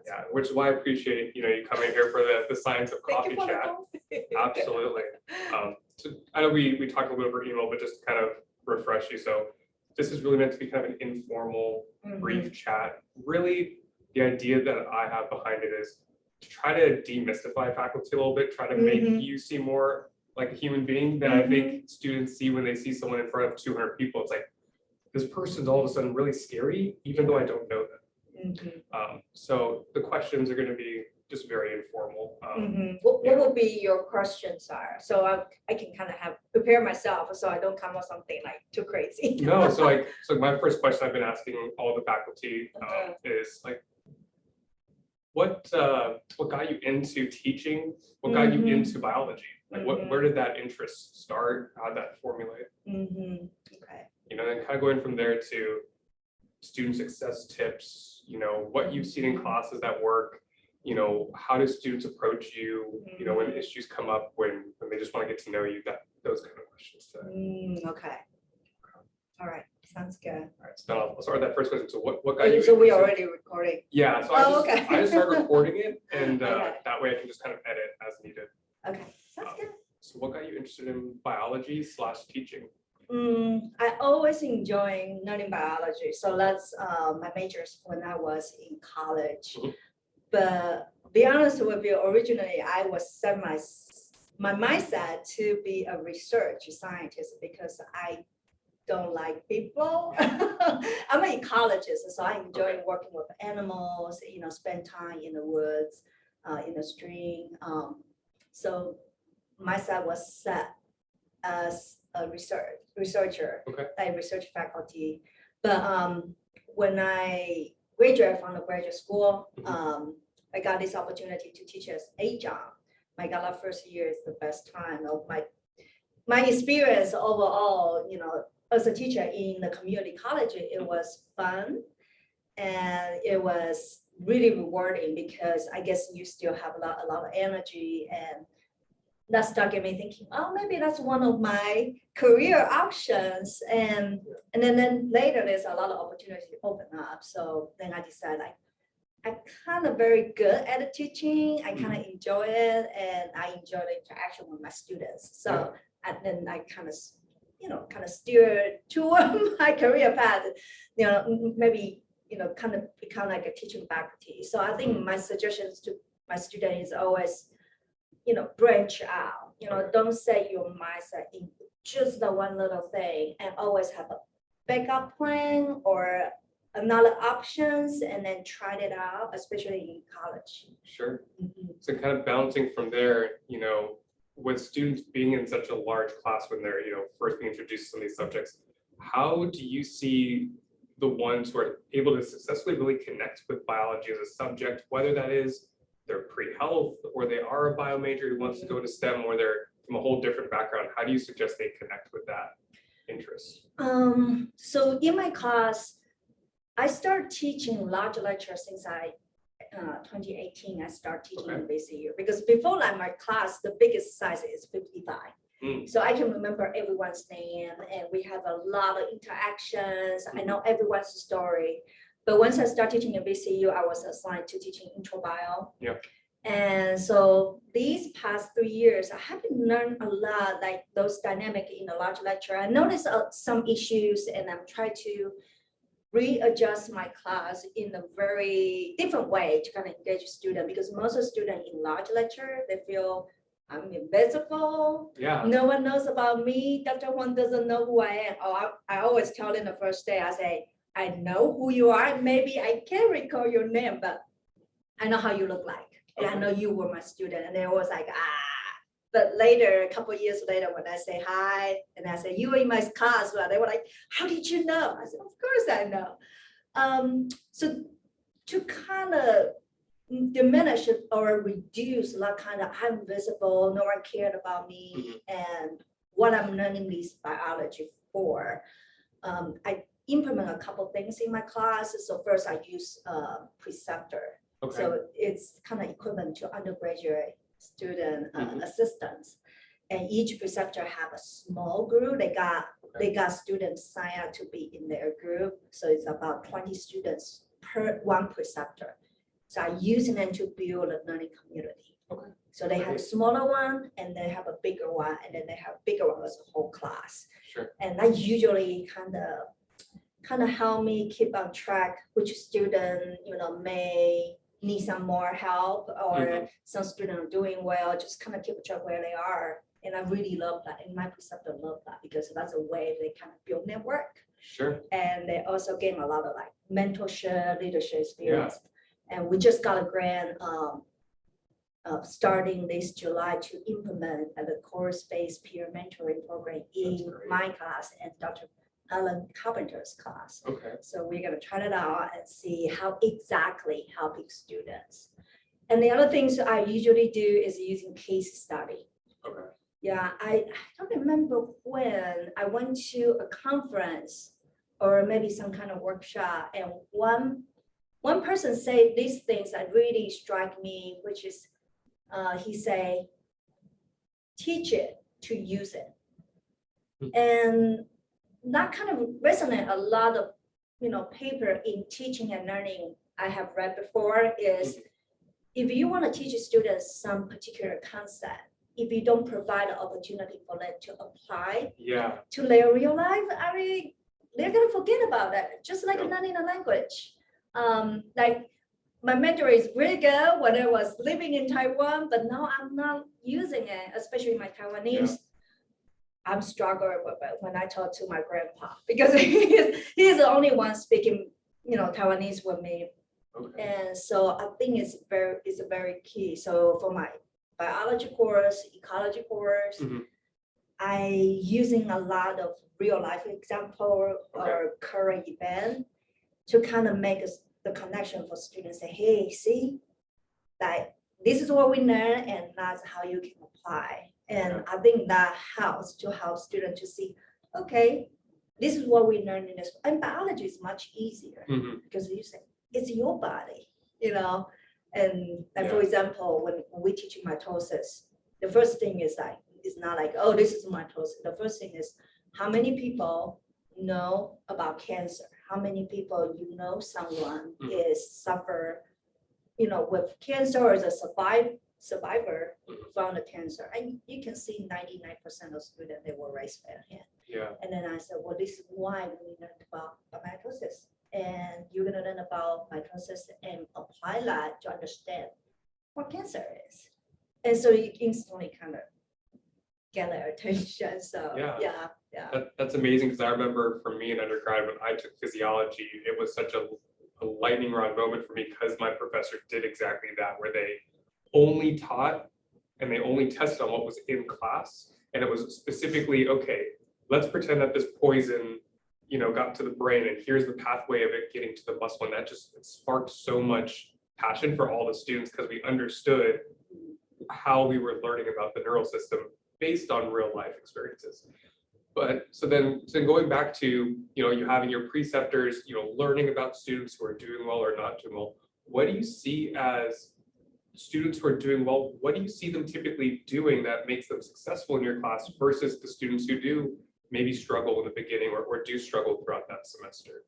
Yeah, which is why I appreciate, you coming here for the science of coffee chat. Absolutely. So I know we talked a little bit over email, but just to kind of refresh you. So this is really meant to be kind of an informal, brief chat. Really, the idea that I have behind it is to try to demystify faculty a little bit, try to make you see more like a human being that I think students see when they see someone in front of 200 people. It's like, this person's all of a sudden really scary, even though I don't know them. So the questions are going to be just very informal. What will be your questions are? So I can kind of have prepare myself so I don't come up something like too crazy. No, so my first question I've been asking all the faculty is like, what got you into teaching? What got you into biology? Like where did that interest start? How did that formulate? Okay. And kind of going from there to student success tips, what you've seen in classes that work, how do students approach you, when issues come up, when they just want to get to know you, those kind of questions today. Okay. All right. Sounds good. All right, so I'll start with that first question. So what got you? So we're already recording. Yeah, so I just start recording it, and that way I can just kind of edit as needed. Okay, sounds good. So what got you interested in biology/teaching? I always enjoy learning biology. So that's my majors when I was in college. But be honest with you, originally I was set my mindset to be a research scientist because I don't like people. I'm an ecologist, so I enjoy working with animals, spend time in the woods, in the stream. So myself was set as a researcher, like research faculty. But when I graduated from the graduate school, I got this opportunity to teach as adjunct. My God, first year is the best time of my experience overall. As a teacher in the community college, it was fun and it was really rewarding because I guess you still have a lot of energy, and that started me thinking, oh, maybe that's one of my career options. And then later there's a lot of opportunities to open up. So then I decided I'm kind of very good at the teaching. I kind of enjoy it, and I enjoy the interaction with my students. So and then I kind of steer toward my career path, maybe, kind of become like a teaching faculty. So I think my suggestions to my students is always, branch out, don't set your mindset in just the one little thing, and always have a backup plan or another options, and then try it out, especially in college. Sure. So kind of bouncing from there, with students being in such a large class when they're, first being introduced to some of these subjects, how do you see the ones who are able to successfully really connect with biology as a subject, whether that is they're pre-health or they are a bio major who wants to go to STEM, or they're from a whole different background? How do you suggest they connect with that interest? So in my class, I started teaching large lectures since 2018. I started teaching in BCU because before that, my class, the biggest size is 55. So I can remember everyone's name, and we have a lot of interactions. I know everyone's story. But once I started teaching in BCU, I was assigned to teaching intro bio. And so these past 3 years, I haven't learned a lot, like those dynamic in a large lecture. I noticed some issues, and I'm trying to readjust my class in a very different way to kind of engage a student, because most of the students in large lecture, they feel I'm invisible. No one knows about me. Dr. Huang doesn't know who I am. I always tell them the first day, I say, I know who you are. Maybe I can't recall your name, but I know how you look like. And I know you were my student. And they always like, But later, a couple of years later, when I say hi, and I say, you were in my class, well, they were like, how did you know? I said, of course I know. So to kind of diminish it or reduce that kind of I'm invisible, no one cared about me, and what I'm learning this biology for, I implement a couple things in my classes. So first I use preceptor. So it's kind of equivalent to undergraduate student assistants. And each preceptor have a small group. They got students sign up to be in their group. So it's about 20 students per one preceptor. So I use them to build a learning community. Okay. So they have a smaller one and they have a bigger one, and then they have bigger one as a whole class. Sure. And that usually kind of help me keep on track which student, may need some more help, or some student are doing well, just kind of keep track where they are. And I really love that. And my preceptor love that because that's a way they kind of build network. Sure. And they also gain a lot of like mentorship, leadership experience. Yeah. And we just got a grant starting this July to implement the course-based peer mentoring program in my class and Dr. Alan Carpenter's class. Okay. So we're gonna try it out and see how exactly helping students. And the other things I usually do is using case study. Okay. Yeah, I don't remember when I went to a conference or maybe some kind of workshop, and one person said these things that really strike me, which is he say, teach it to use it. And that kind of resonate a lot of paper in teaching and learning I have read before is if you want to teach students some particular concept, if you don't provide an opportunity for them to apply to their real life, I mean, they're gonna forget about that. Just like learning a language. Like my mentor is really good when I was living in Taiwan, but now I'm not using it, especially my Taiwanese. I'm struggling with it when I talk to my grandpa because he's the only one speaking, Taiwanese with me. Okay. And so I think it's very key. So for my biology course, ecology course, I using a lot of real life example or current event to kind of make the connection for students. Say, hey, see, that this is what we learn, and that's how you can apply. And I think that helps to help students to see, okay, this is what we learned in this. And biology is much easier because you say it's your body, And like for example, when we teach mitosis, the first thing is like it's not like, oh, this is mitosis. The first thing is how many people know about cancer? How many people someone is suffer, with cancer or is a survivor from the cancer? And you can see 99% of students, they will raise their hand. Yeah. And then I said, well, this is why we learned about mitosis. And you're gonna learn about mitosis and apply that to understand what cancer is. And so you instantly kind of get their attention. So yeah. That's amazing, because I remember for me in undergrad when I took physiology, it was such a lightning rod moment for me because my professor did exactly that, where they only taught and they only tested on what was in class. And it was specifically, okay, let's pretend that this poison, got to the brain, and here's the pathway of it getting to the muscle. And that just sparked so much passion for all the students because we understood how we were learning about the neural system based on real life experiences. But so then going back to, you having your preceptors, learning about students who are doing well or not doing well, what do you see as students who are doing well? What do you see them typically doing that makes them successful in your class versus the students who do maybe struggle in the beginning or do struggle throughout that semester?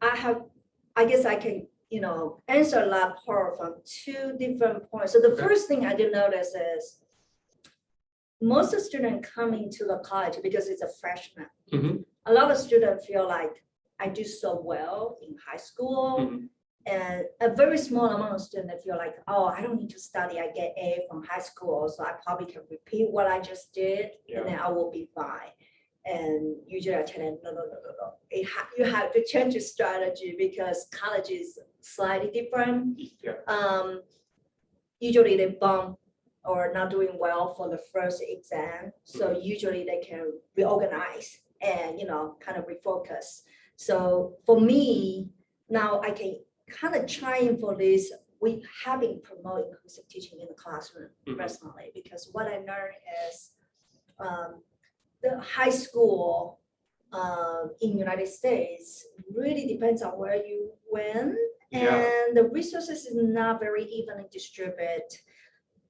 I guess I can, answer that part from two different points. So the first thing I did notice is most of the students coming to the college because it's a freshman. A lot of students feel like I do so well in high school. And a very small amount of students feel like, oh, I don't need to study. I get A from high school, so I probably can repeat what I just did, and then I will be fine. And usually I tell them, no. You have to change your strategy because college is slightly different. Usually they bump or not doing well for the first exam. So usually they can reorganize and, kind of refocus. So for me, now I can kind of trying for this. We have been promoting inclusive teaching in the classroom personally, because what I learned is the high school in United States really depends on where you went, and the resources is not very evenly distributed.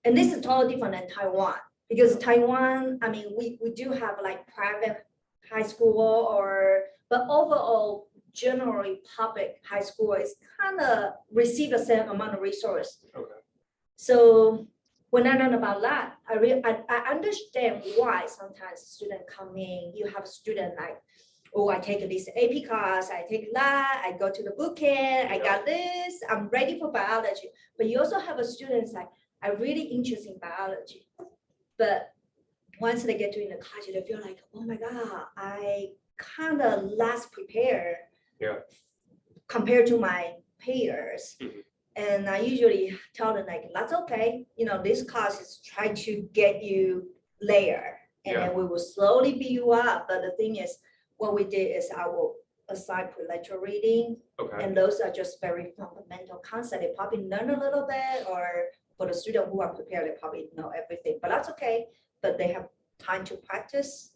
And this is totally different than Taiwan, because Taiwan, I mean, we do have like private high school but overall, generally public high school is kind of receive the same amount of resource. Okay. So when I learn about that, I understand why sometimes students come in, you have a student like, oh, I take this AP class, I take that, I go to the boot camp, I got this, I'm ready for biology. But you also have a students like, I'm really interested in biology. But once they get to in the college, they feel like, oh my God, I kind of less prepared compared to my peers. And I usually tell them like, that's okay. This class is trying to get you later and then we will slowly build you up. But the thing is, what we did is I will assign pre-lecture reading. And those are just very fundamental concepts. They probably learn a little bit, or for the student who are prepared, they probably know everything, but that's okay. But they have time to practice.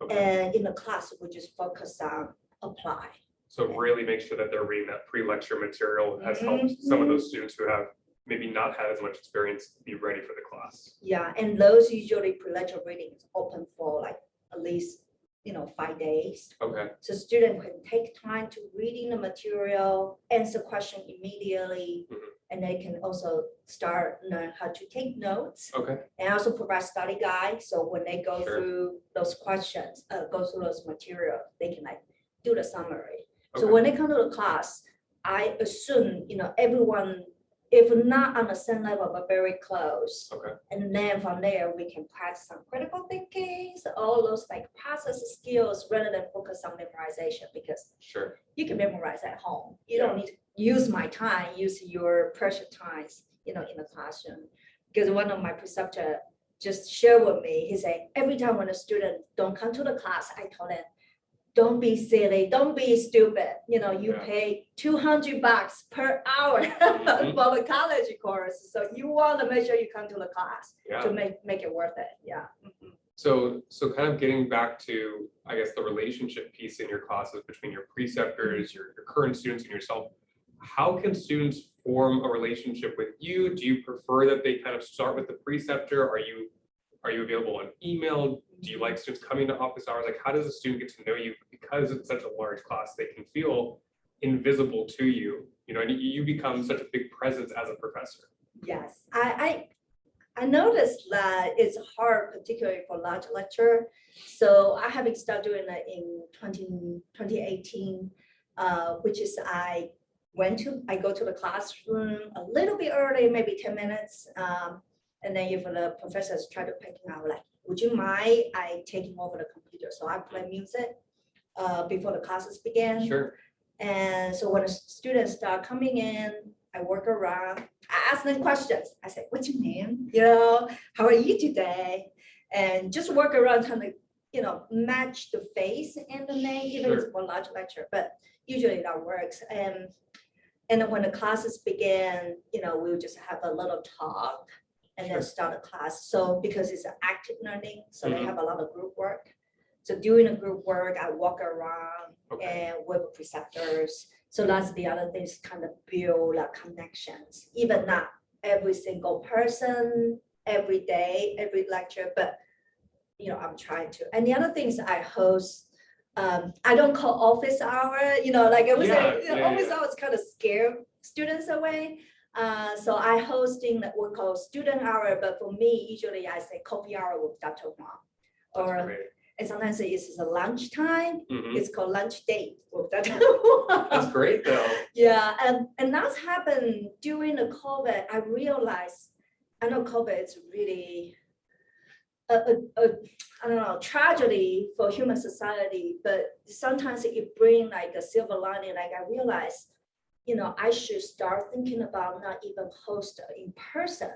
And in the class, we just focus on apply. So really make sure that they're reading that pre-lecture material has helped some of those students who have maybe not had as much experience be ready for the class. Yeah, and those usually pre-lecture readings open for like at least 5 days. So students can take time to reading the material, answer question immediately, and they can also start learn how to take notes. And also provide study guide. So when they go through those questions, go through those material, they can like do the summary. So when they come to the class, I assume everyone, if not on the same level, but very close. And then from there, we can practice some critical thinking, so all those like process skills rather than focus on memorization, because you can memorize at home. You don't need to use my time, use your precious times, in the classroom. Because one of my preceptor just shared with me, he said, every time when a student don't come to the class, I tell them, don't be silly, don't be stupid. You pay $200 per hour for the college course. So you want to make sure you come to the class to make it worth it. So kind of getting back to, I guess, the relationship piece in your classes between your preceptors, your current students, and yourself. How can students form a relationship with you? Do you prefer that they kind of start with the preceptor? Are you available on email? Do you like students coming to office hours? Like, how does a student get to know you? Because it's such a large class, they can feel invisible to you, and you become such a big presence as a professor. Yes, I noticed that it's hard, particularly for large lecture. So I have started doing it in 2018, which is I go to the classroom a little bit early, maybe 10 minutes. And then if the professors try to pick out, like, would you mind I taking over the computer? So I play music before the classes begin. And so when the students start coming in, I work around, I ask them questions. I say, what's your name? How are you today? And just work around trying to, match the face and the name, even if it's for large lecture, but usually that works. And then when the classes begin, we'll just have a little talk and then start a class. So because it's an active learning, so they have a lot of group work. So during the group work, I walk around and with preceptors. So that's the other thing, is kind of build connections. Even not every single person, every day, every lecture, but I'm trying to. And the other things I host, I don't call office hour, like I was saying, office hour is kind of scare students away. So I hosting what we call student hour, but for me, usually I say coffee hour with Dr. Huang. And sometimes it's a lunch time. It's called lunch date with Dr. Huang. That's great though. Yeah, and that's happened during the COVID. I realized, I know COVID is really I don't know, tragedy for human society, but sometimes it brings like a silver lining. Like I realized, I should start thinking about not even host in person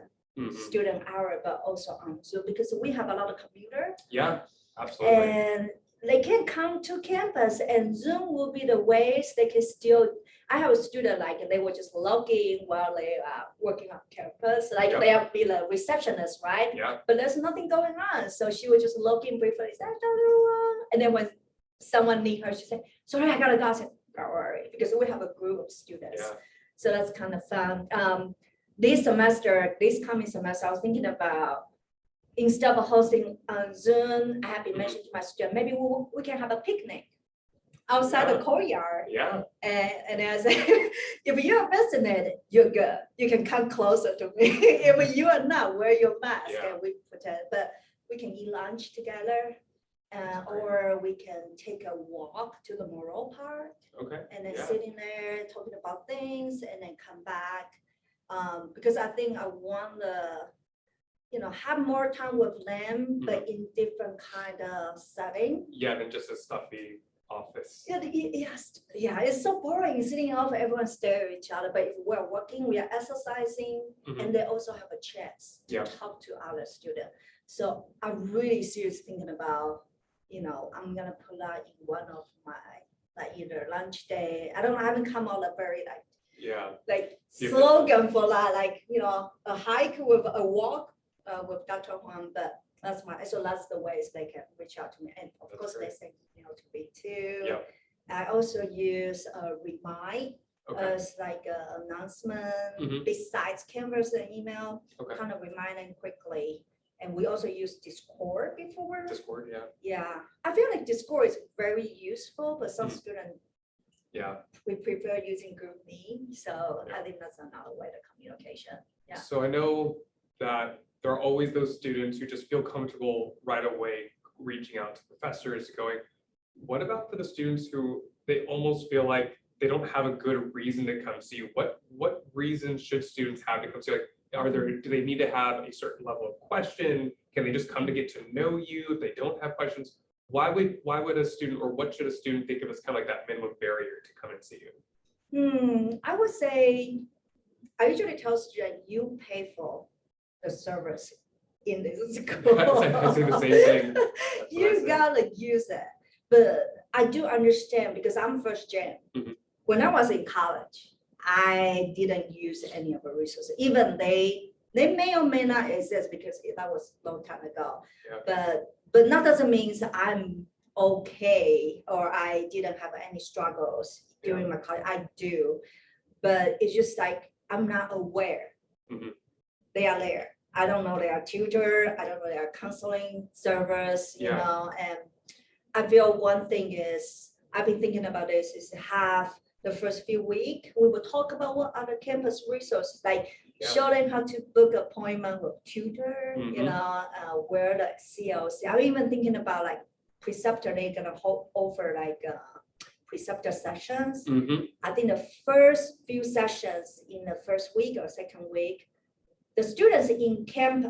student hour, but also on Zoom, because we have a lot of computer. Yeah, absolutely. And they can come to campus, and Zoom will be the ways they can still. I have a student like they were just logging while they are working on campus, like they have been a receptionist, right? But there's nothing going on, so she was just logging briefly, and then when someone need her, she said, "Sorry, I gotta go." I said, "Don't worry," because we have a group of students, so that's kind of fun. This coming semester, I was thinking about, instead of hosting on Zoom, I have been mentioning to my student, maybe we can have a picnic. outside Yeah. the courtyard. Yeah, And I say, if you're vaccinated, you're good. You can come closer to me. If you are not, wear your mask Yeah. and we pretend. But we can eat lunch together, That's great. or we can take a walk to the Morro Park okay, and then yeah, sitting there talking about things and then come back. Because I think I want to, have more time with them, but in different kind of setting. yeah, than just a stuffy office. Yeah, yes, yeah, it's so boring sitting off, everyone stare at each other, but if we're working, we are exercising, Mhm. and they also have a chance to Yeah. talk to other students. So I'm really serious thinking about, I'm gonna put that in one of my, like either lunch day, I don't know, I haven't come out a very Yeah, like Yeah. slogan for that, like, a hike with a walk with Dr. Huang, but that's the ways they can reach out to me. And of That's course, great. they send email to me too. Yeah. I also use Remind okay, as like an announcement Mhm. besides Canvas and email, okay, kind of remind them quickly. And we also use Discord before. Discord, yeah, Yeah, I feel like Discord is very useful, but some Mhm. students yeah. we prefer using GroupMe, so Yeah. I think that's another way to communication. Yeah. So I know that there are always those students who just feel comfortable right away reaching out to professors, going, what about for the students who they almost feel like they don't have a good reason to come see you? What reasons should students have to come see you? Like, do they need to have a certain level of question? Can they just come to get to know you if they don't have questions? Why would a student, or what should a student think of as kind of like that minimum barrier to come and see you? I would say, I usually tell students, you pay for the service in this school. I say the same thing. That's what I You say. gotta use it. But I do understand because I'm first gen. Mhm. When I was in college, I didn't use any of the resources. Even they may or may not exist because that was a long time ago. Yeah. But that doesn't mean I'm okay or I didn't have any struggles during my college. I do, but it's just like I'm not aware Mhm. they are there. I don't know they are tutor. I don't know they are counseling service. Yeah. And I feel one thing is I've been thinking about this is to have the first few weeks we will talk about what other campus resources like Yeah. show them how to book appointment with tutor, Mhm. where the CLC. I'm even thinking about like preceptor, they're gonna offer like preceptor sessions. Mhm. I think the first few sessions in the first week or second week, the students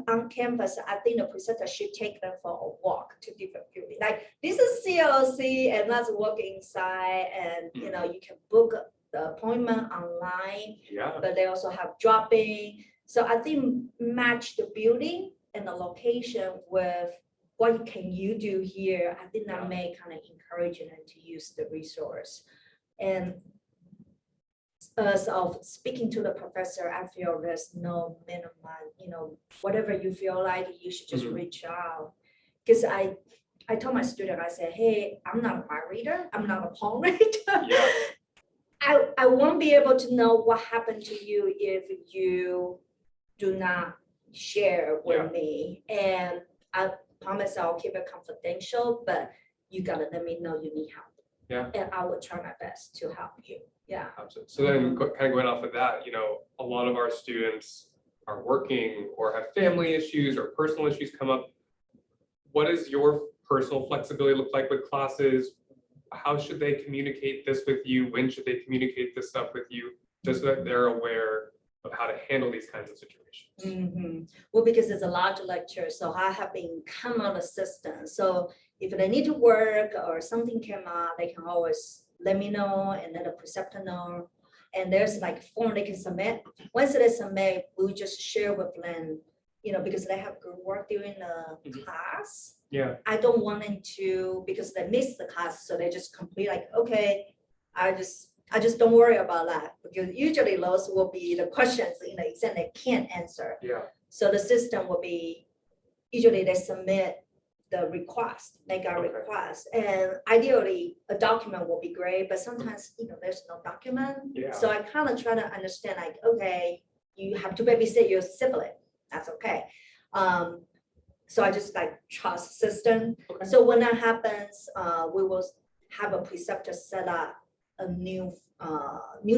on campus, I think the preceptor should take them for a walk to different buildings. Like this is CLC and let's walk inside and you can book the appointment online, Yeah. but they also have drop-in. So I think match the building and the location with what can you do here. I think that Yeah. may kind of encourage them to use the resource. And as of speaking to the professor, I feel there's no minimum, whatever you feel like, you should just Mhm. reach out. Because I told my student, I said, hey, I'm not a mind reader. I'm not a palm reader. Yeah. I won't be able to know what happened to you if you do not share with Yeah. me. And I promise I'll keep it confidential, but you gotta let me know you need help. Yeah. And I will try my best to help you. Yeah. Absolutely. So then kind of going off of that, a lot of our students are working or have family issues or personal issues come up. What does your personal flexibility look like with classes? How should they communicate this with you? When should they communicate this stuff with you? Just so that they're aware of how to handle these kinds of situations. Well, because it's a large lecture, so I have been common assistant. So if they need to work or something came up, they can always let me know and let the preceptor know. And there's like form they can submit. Once they submit, we'll just share with them, because they have group work during the class. Yeah. I don't want them to, because they miss the class, so they just complete like, okay, I just don't worry about that, because usually those will be the questions in the exam they can't answer. Yeah. So the system will be, usually they submit the request, make a Okay. request, and ideally a document will be great, but sometimes, there's no document. Yeah. So I kind of try to understand like, okay, you have to babysit your sibling, that's okay. So I just like trust system. Okay. So when that happens, we will have a preceptor set up a new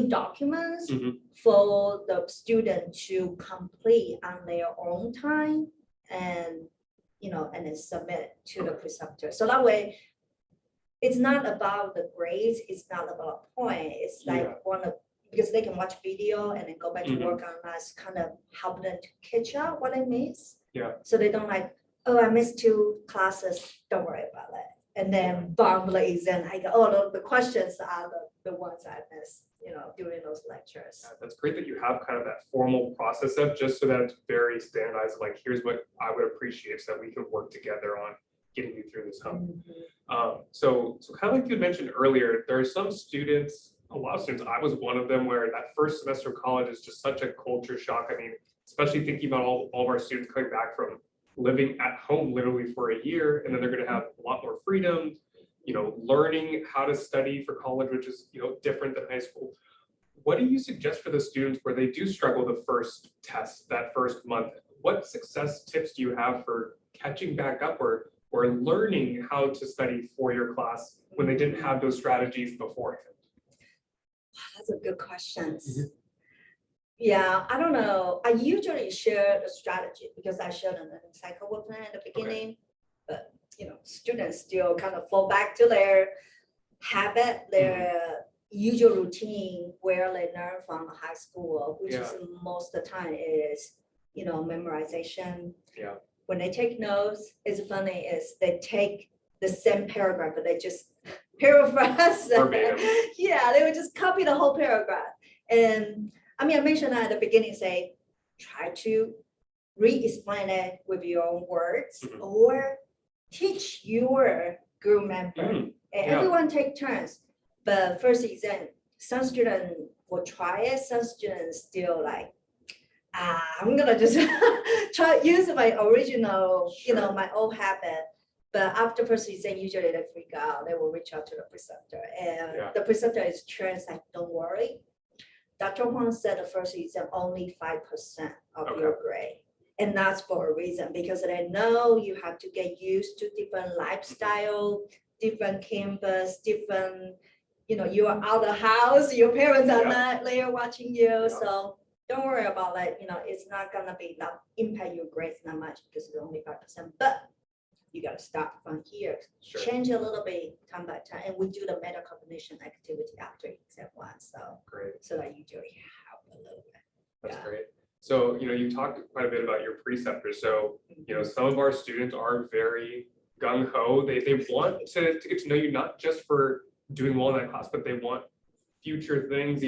documents Mhm. for the student to complete on their own time and, and then submit to the preceptor. So that way, it's not about the grades, it's not about a point, it's like Yeah. because they can watch video and then go back to Mhm. work on that, kind of help them to catch up what I missed. Yeah. So they don't like, oh, I missed 2 classes, don't worry about it. And then bomb the exam, I go, oh, the questions are the ones I missed, during those lectures. That's great that you have kind of that formal process up, just so that it's very standardized, like, here's what I would appreciate so that we can work together on getting you through this hump. So kind of like you had mentioned earlier, there are some students, a lot of students, I was one of them, where that first semester of college is just such a culture shock. I mean, especially thinking about all of our students coming back from living at home literally for a year, and then they're going to have a lot more freedom, learning how to study for college, which is, different than high school. What do you suggest for the students where they do struggle the first test, that first month? What success tips do you have for catching back up or learning how to study for your class when they didn't have those strategies beforehand? That's a good question. Mhm. Yeah, I don't know. I usually share the strategy because I shared a learning cycle with them at the beginning. But students still kind of fall back to their habit, their usual routine where they learn from high school, which is most of the time is memorization. Yeah. When they take notes, it's funny is they take the same paragraph, but they just paraphrase. Yeah, they would just copy the whole paragraph. And I mean, I mentioned that at the beginning, say, try to re-explain it with your own words or teach your group member. And everyone take turns. But first exam, some students will try it, some students still like, I'm gonna just try use my original, my old habit. But after first exam, usually they freak out. They will reach out to the preceptor, and the preceptor is trained like, don't worry. Dr. Huang said the first exam only 5% of your grade, and that's for a reason because they know you have to get used to different lifestyle, different campus, different. You are out of the house. Your parents are not there watching you, so. Don't worry about that. It's not gonna be not impact your grades that much because it's only 5%. But you gotta start from here. Sure. Change a little bit time by time, and we do the meta cognition activity after exam 1. So great. So that usually help a little bit. That's great. So you talked quite a bit about your preceptors. So some of our students are very gung ho. They want to get to know you not just for doing well in that class, but they want future things,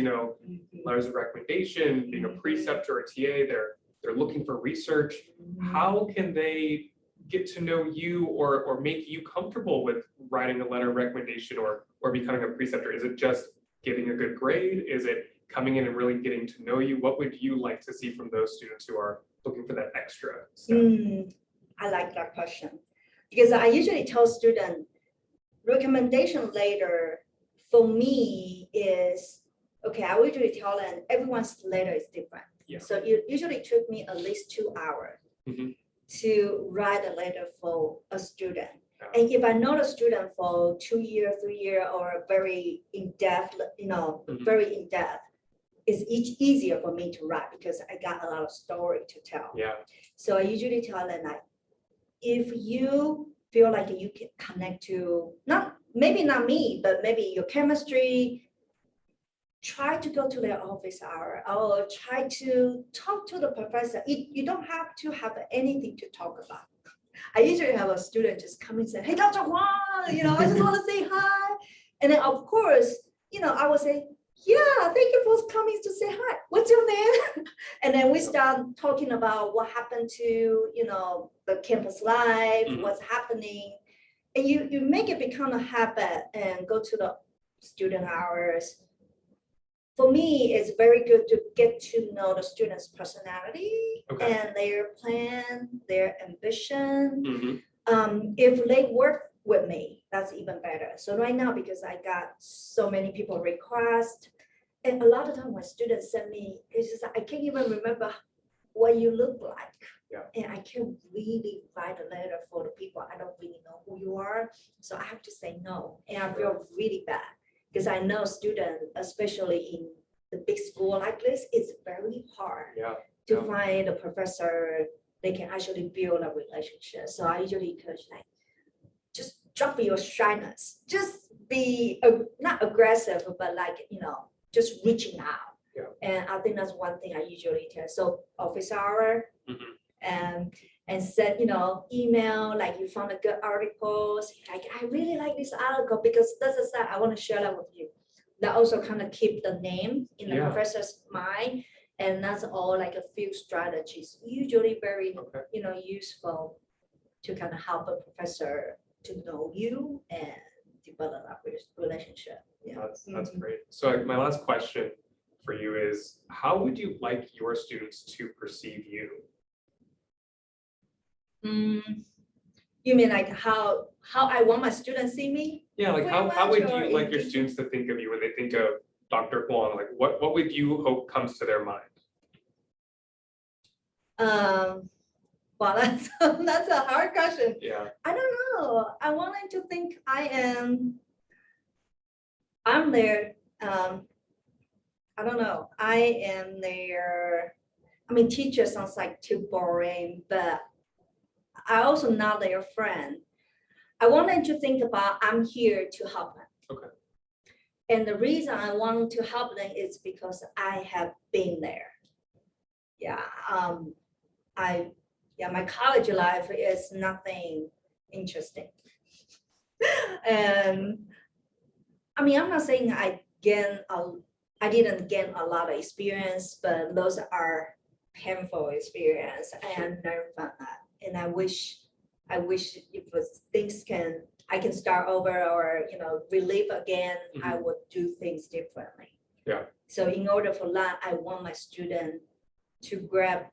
letters of recommendation, being a preceptor or TA, they're looking for research. How can they get to know you or make you comfortable with writing a letter of recommendation or becoming a preceptor? Is it just getting a good grade? Is it coming in and really getting to know you? What would you like to see from those students who are looking for that extra step? I like that question because I usually tell students recommendation letter for me is, okay, I usually tell them everyone's letter is different. Yeah. So it usually took me at least 2 hours to write a letter for a student. Yeah. And if I know the student for 2 years, 3 years, or very in-depth, very in-depth, it's easier for me to write because I got a lot of story to tell. Yeah. So I usually tell them like, if you feel like you can connect to, maybe not me, but maybe your chemistry, try to go to their office hour or try to talk to the professor. You don't have to have anything to talk about. I usually have a student just come and say, hey, Dr. Huang, I just want to say hi. And then of course, I would say, yeah, thank you for coming to say hi. What's your name? And then we start talking about what happened to, the campus life, what's happening. And you make it become a habit and go to the student hours. For me, it's very good to get to know the student's personality and their plan, their ambition. If they work with me, that's even better. So right now, because I got so many people request, and a lot of time when students send me, it's just I can't even remember what you look like. Yeah. And I can't really write a letter for the people I don't really know who you are. So I have to say no. And I feel really bad because I know students, especially in the big school like this, it's very hard to find a professor they can actually build a relationship. So I usually encourage like, just drop your shyness, just be not aggressive, but like, just reaching out. Yeah. And I think that's one thing I usually tell. So office hour, and send, email, like you found a good articles, like I really like this article because that's I want to share that with you. That also kind of keep the name in the professor's mind. And that's all like a few strategies, usually very, useful to kind of help a professor to know you and develop a relationship. Yeah. That's great. So my last question for you is, how would you like your students to perceive you? You mean like how I want my students see me? Yeah, like how would you like your students to think of you when they think of Dr. Huang? Like what would you hope comes to their mind? Well, that's a hard question. Yeah. I don't know. I want them to think I'm there. I don't know. I am their, teacher sounds like too boring, but I also not their friend. I want them to think about I'm here to help them. Okay. And the reason I want to help them is because I have been there. Yeah. My college life is nothing interesting. And I'm not saying I didn't gain a lot of experience, but those are painful experience and learn from that. And I wish if I can start over or relive again, I would do things differently. Yeah. So in order for that, I want my student to grab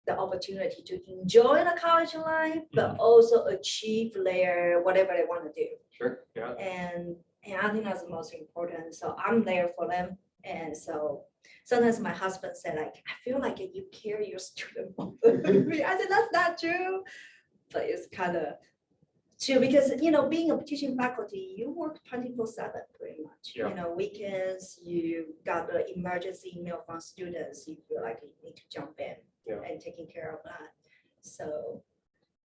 the opportunity to enjoy the college life, but also achieve their whatever they want to do. Sure. Yeah. And I think that's the most important. So I'm there for them. And so sometimes my husband said, like, I feel like you carry your student more than me. I said, that's not true. But it's kind of true because, being a teaching faculty, you work 24/7 pretty much. Yeah. Weekends, you got the emergency email from students. You feel like you need to jump in and taking care of that. So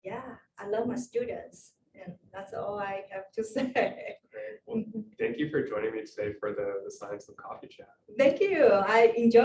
yeah, I love my students. And that's all I have to say. Great. Well, thank you for joining me today for the Science of Coffee Chat. Thank you. I enjoyed